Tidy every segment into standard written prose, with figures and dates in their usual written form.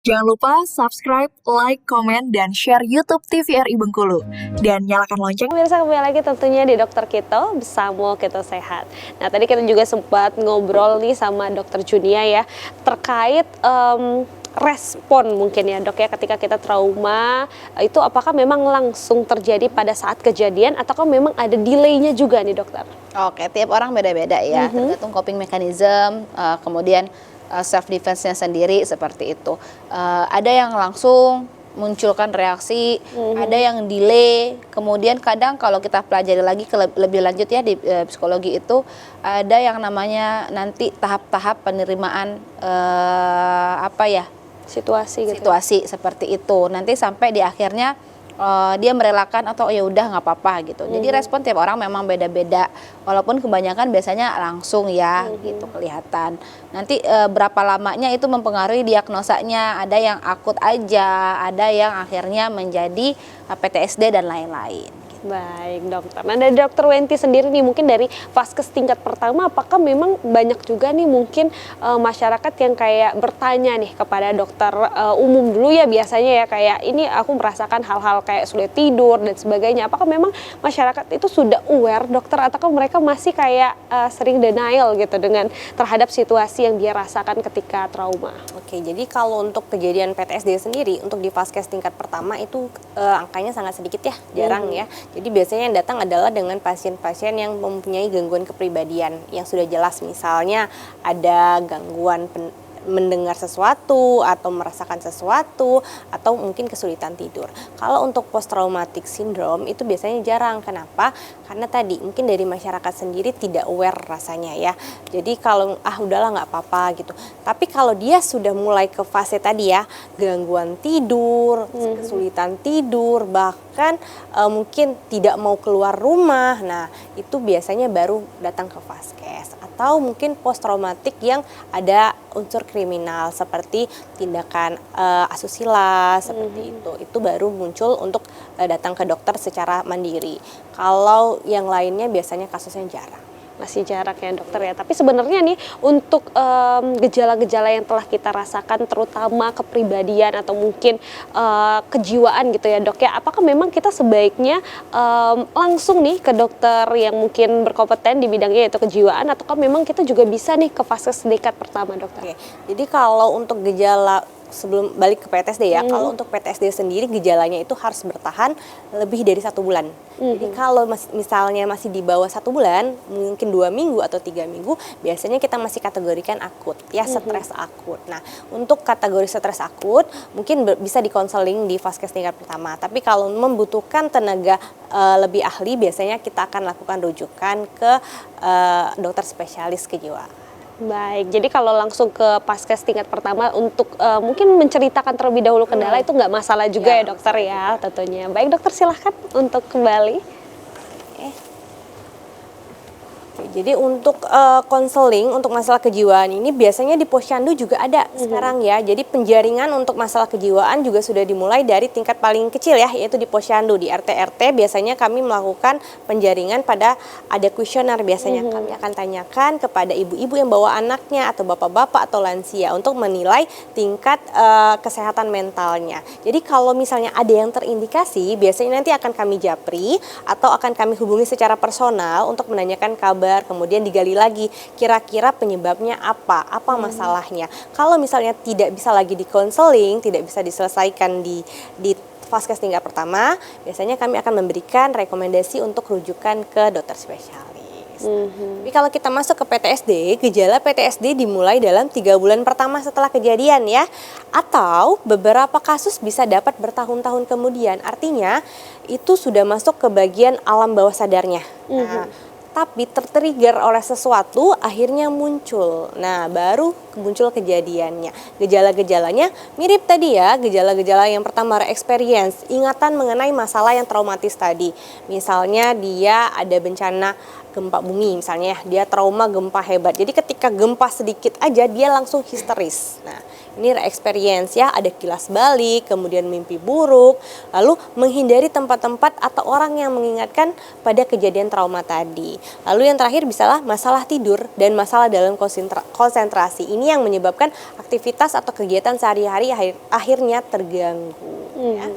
Jangan lupa subscribe, like, komen, dan share YouTube TVRI Bengkulu. Dan nyalakan lonceng. Pemirsa, kembali lagi tentunya di Dokter Kito bersama Kito Sehat. Nah, tadi kita juga sempat ngobrol nih sama Dokter Junia ya, terkait respon mungkin ya dok ya ketika kita trauma, itu apakah memang langsung terjadi pada saat kejadian ataukah memang ada delaynya juga nih dokter? Oke, tiap orang beda-beda ya, tergantung coping mechanism, kemudian self defense-nya sendiri seperti itu. Ada yang langsung munculkan reaksi, ada yang delay, kemudian kadang kalau kita pelajari lagi lebih lanjut ya di psikologi itu ada yang namanya nanti tahap-tahap penerimaan situasi seperti itu. Nanti sampai di akhirnya dia merelakan atau ya udah nggak apa-apa gitu. Jadi respon tiap orang memang beda-beda. Walaupun kebanyakan biasanya langsung ya gitu kelihatan. Nanti berapa lamanya itu mempengaruhi diagnosanya. Ada yang akut aja, ada yang akhirnya menjadi PTSD dan lain-lain. Baik dokter. Nah dari dokter Wenti sendiri nih mungkin dari vaskes tingkat pertama apakah memang banyak juga nih mungkin masyarakat yang kayak bertanya nih kepada dokter umum dulu ya biasanya ya kayak ini aku merasakan hal-hal kayak sulit tidur dan sebagainya. Apakah memang masyarakat itu sudah aware dokter ataukah mereka masih kayak sering denial gitu dengan terhadap situasi yang dia rasakan ketika trauma? Oke, jadi kalau untuk kejadian PTSD sendiri untuk di vaskes tingkat pertama itu angkanya sangat sedikit ya, jarang ya. Jadi biasanya yang datang adalah dengan pasien-pasien yang mempunyai gangguan kepribadian yang sudah jelas, misalnya ada gangguan mendengar sesuatu atau merasakan sesuatu atau mungkin kesulitan tidur. Kalau untuk post traumatic syndrome itu biasanya jarang. Kenapa? Karena tadi mungkin dari masyarakat sendiri tidak aware rasanya ya. Jadi kalau udahlah nggak apa-apa gitu. Tapi kalau dia sudah mulai ke fase tadi ya, gangguan tidur, kesulitan tidur, bahkan mungkin tidak mau keluar rumah. Nah, itu biasanya baru datang ke vaskes. Atau mungkin post traumatik yang ada unsur kriminal seperti tindakan asusila seperti itu baru muncul untuk datang ke dokter secara mandiri. Kalau yang lainnya biasanya kasusnya jarang. Masih jarak ya dokter ya, tapi sebenarnya nih untuk gejala-gejala yang telah kita rasakan terutama kepribadian atau mungkin kejiwaan gitu ya dok ya, apakah memang kita sebaiknya langsung nih ke dokter yang mungkin berkompeten di bidangnya yaitu kejiwaan ataukah memang kita juga bisa nih ke vaskes tingkat pertama dokter? Oke, jadi kalau untuk gejala sebelum balik ke PTSD ya, kalau untuk PTSD sendiri gejalanya itu harus bertahan lebih dari 1 bulan. Jadi kalau misalnya masih di bawah 1 bulan, mungkin 2 minggu atau 3 minggu, biasanya kita masih kategorikan akut, ya stres akut. Nah, untuk kategori stres akut, mungkin bisa dikonseling di vaskes tingkat pertama. Tapi kalau membutuhkan tenaga lebih ahli, biasanya kita akan lakukan rujukan ke dokter spesialis kejiwaan. Baik, jadi kalau langsung ke vaskes tingkat pertama untuk mungkin menceritakan terlebih dahulu kendala itu nggak masalah juga ya dokter ya tentunya. Baik dokter silahkan untuk kembali. Jadi untuk konseling untuk masalah kejiwaan ini biasanya di posyandu juga ada sekarang ya. Jadi penjaringan untuk masalah kejiwaan juga sudah dimulai dari tingkat paling kecil ya, yaitu di posyandu. Di RT-RT biasanya kami melakukan penjaringan pada ada kuesioner biasanya. Kami akan tanyakan kepada ibu-ibu yang bawa anaknya atau bapak-bapak atau lansia untuk menilai tingkat kesehatan mentalnya. Jadi kalau misalnya ada yang terindikasi, biasanya nanti akan kami japri atau akan kami hubungi secara personal untuk menanyakan kabar. Kemudian digali lagi kira-kira penyebabnya apa masalahnya. Kalau misalnya tidak bisa lagi dikonseling, tidak bisa diselesaikan di vaskes tingkat pertama, biasanya kami akan memberikan rekomendasi untuk rujukan ke dokter spesialis. Tapi kalau kita masuk ke PTSD, gejala PTSD dimulai dalam 3 bulan pertama setelah kejadian ya, atau beberapa kasus bisa dapat bertahun-tahun kemudian. Artinya itu sudah masuk ke bagian alam bawah sadarnya. Nah, tapi tertrigger oleh sesuatu akhirnya muncul. Nah, baru muncul kejadiannya. Gejala-gejalanya mirip tadi ya, gejala-gejala yang pertama experience, ingatan mengenai masalah yang traumatis tadi. Misalnya dia ada bencana gempa bumi misalnya, dia trauma gempa hebat. Jadi ketika gempa sedikit aja dia langsung histeris. Nah, Ini re-experience ya, ada kilas balik, kemudian mimpi buruk, lalu menghindari tempat-tempat atau orang yang mengingatkan pada kejadian trauma tadi. Lalu yang terakhir bisalah masalah tidur dan masalah dalam konsentrasi. Ini yang menyebabkan aktivitas atau kegiatan sehari-hari akhirnya terganggu. Ya.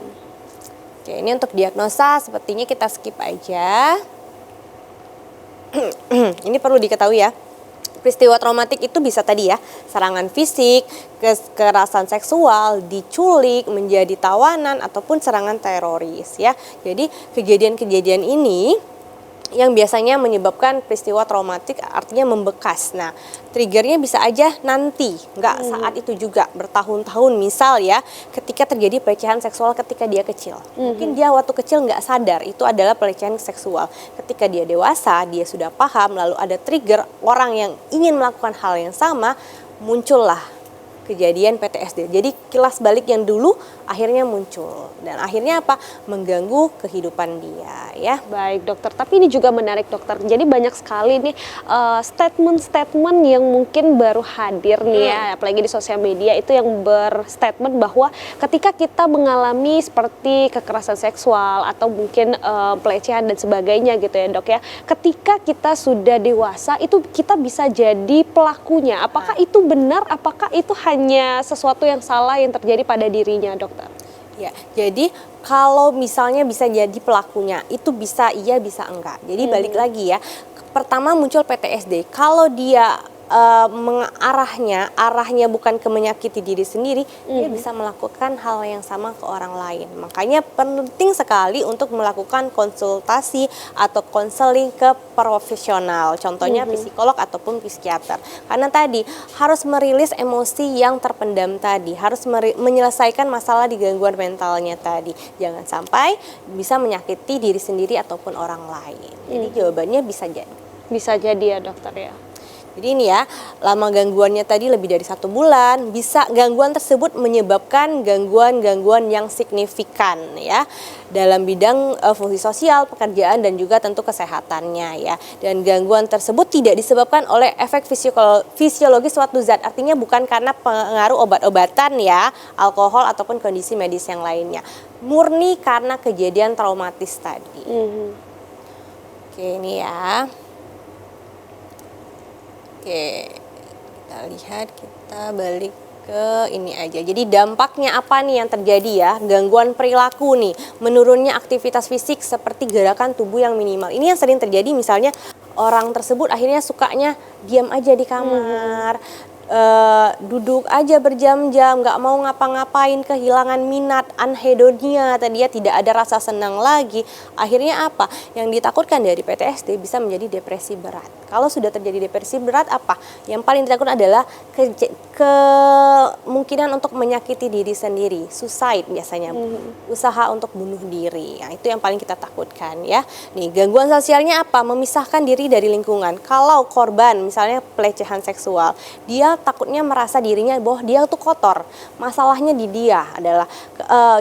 Oke, ini untuk diagnosa sepertinya kita skip aja. Ini perlu diketahui ya. Peristiwa traumatik itu bisa tadi ya, serangan fisik, kekerasan seksual, diculik, menjadi tawanan, ataupun serangan teroris ya. Jadi kejadian-kejadian ini yang biasanya menyebabkan peristiwa traumatik artinya membekas. Nah, triggernya bisa aja nanti, nggak saat itu juga, bertahun-tahun. Misal ya, ketika terjadi pelecehan seksual ketika dia kecil. Mungkin dia waktu kecil nggak sadar itu adalah pelecehan seksual. Ketika dia dewasa, dia sudah paham, lalu ada trigger orang yang ingin melakukan hal yang sama, muncullah kejadian PTSD. Jadi kilas balik yang dulu akhirnya muncul dan akhirnya apa? Mengganggu kehidupan dia ya. Baik dokter, tapi ini juga menarik dokter. Jadi banyak sekali nih statement-statement yang mungkin baru hadir nih ya, apalagi di sosial media itu yang berstatement bahwa ketika kita mengalami seperti kekerasan seksual atau mungkin pelecehan dan sebagainya gitu ya dok ya. Ketika kita sudah dewasa itu kita bisa jadi pelakunya. Apakah itu benar? Apakah itu hanya sesuatu yang salah yang terjadi pada dirinya dokter? Ya, jadi kalau misalnya bisa jadi pelakunya, itu bisa iya bisa enggak. Jadi balik lagi ya, pertama muncul PTSD. Kalau dia arahnya bukan ke menyakiti diri sendiri, dia bisa melakukan hal yang sama ke orang lain. Makanya penting sekali untuk melakukan konsultasi atau konseling ke profesional, contohnya psikolog ataupun psikiater. Karena tadi harus merilis emosi yang terpendam tadi, harus menyelesaikan masalah di gangguan mentalnya tadi. Jangan sampai bisa menyakiti diri sendiri ataupun orang lain. Jadi jawabannya bisa jadi. Bisa jadi ya dokter ya. Jadi ini ya, lama gangguannya tadi lebih dari 1 bulan, bisa gangguan tersebut menyebabkan gangguan-gangguan yang signifikan ya dalam bidang fungsi sosial, pekerjaan dan juga tentu kesehatannya ya. Dan gangguan tersebut tidak disebabkan oleh efek fisiologis suatu zat, artinya bukan karena pengaruh obat-obatan ya, alkohol ataupun kondisi medis yang lainnya. Murni karena kejadian traumatis tadi. Oke, ini ya. Oke, kita lihat, kita balik ke ini aja. Jadi dampaknya apa nih yang terjadi ya? Gangguan perilaku nih, menurunnya aktivitas fisik seperti gerakan tubuh yang minimal. Ini yang sering terjadi, misalnya orang tersebut akhirnya sukanya diam aja di kamar, duduk aja berjam-jam, nggak mau ngapa-ngapain, kehilangan minat, anhedonia, tadi ya tidak ada rasa senang lagi. Akhirnya apa? Yang ditakutkan dari PTSD bisa menjadi depresi berat. Kalau sudah terjadi depresi berat apa? Yang paling ditakutkan adalah kemungkinan untuk menyakiti diri sendiri, suicide biasanya, usaha untuk bunuh diri. Nah, itu yang paling kita takutkan ya. Nih, gangguan sosialnya apa? Memisahkan diri dari lingkungan. Kalau korban misalnya pelecehan seksual, dia takutnya merasa dirinya bahwa dia tuh kotor. Masalahnya di dia adalah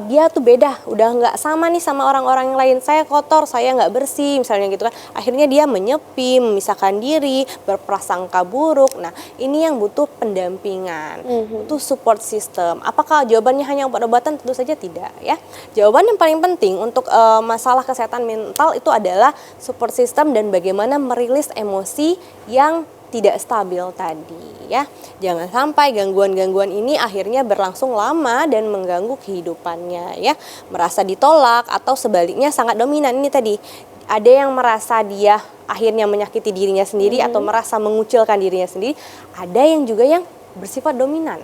dia tuh beda, udah nggak sama nih sama orang-orang yang lain. Saya kotor, saya nggak bersih, misalnya gitu kan. Akhirnya dia menyepi, memisahkan diri, berprasangka buruk. Nah, ini yang butuh pendampingan, butuh support system. Apakah jawabannya hanya obat-obatan? Tentu saja tidak ya. Jawaban yang paling penting untuk masalah kesehatan mental itu adalah support system dan bagaimana merilis emosi yang tidak stabil tadi ya. Jangan sampai gangguan-gangguan ini akhirnya berlangsung lama dan mengganggu kehidupannya ya. Merasa ditolak atau sebaliknya sangat dominan. Ini tadi ada yang merasa dia akhirnya menyakiti dirinya sendiri atau merasa mengucilkan dirinya sendiri. Ada yang juga yang bersifat dominan.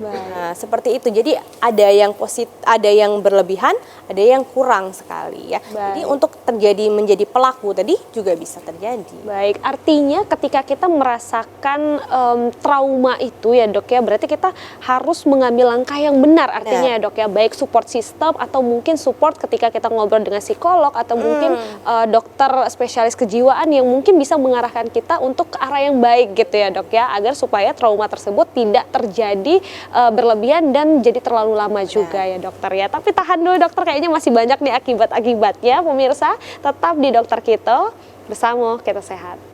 Nah, seperti itu. Jadi ada yang ada yang berlebihan, ada yang kurang sekali ya. Jadi untuk menjadi pelaku tadi juga bisa terjadi. Baik, artinya ketika kita merasakan trauma itu ya dok ya, berarti kita harus mengambil langkah yang benar artinya ya dok ya, baik support system atau mungkin support ketika kita ngobrol dengan psikolog atau mungkin dokter spesialis kejiwaan yang mungkin bisa mengarahkan kita untuk ke arah yang baik gitu ya dok ya, agar supaya trauma tersebut tidak terjadi berlebihan dan jadi terlalu lama juga ya dokter ya. Tapi tahan dulu dokter, kayaknya masih banyak nih akibat-akibatnya. Pemirsa tetap di Dokter Kito, bersama kita sehat.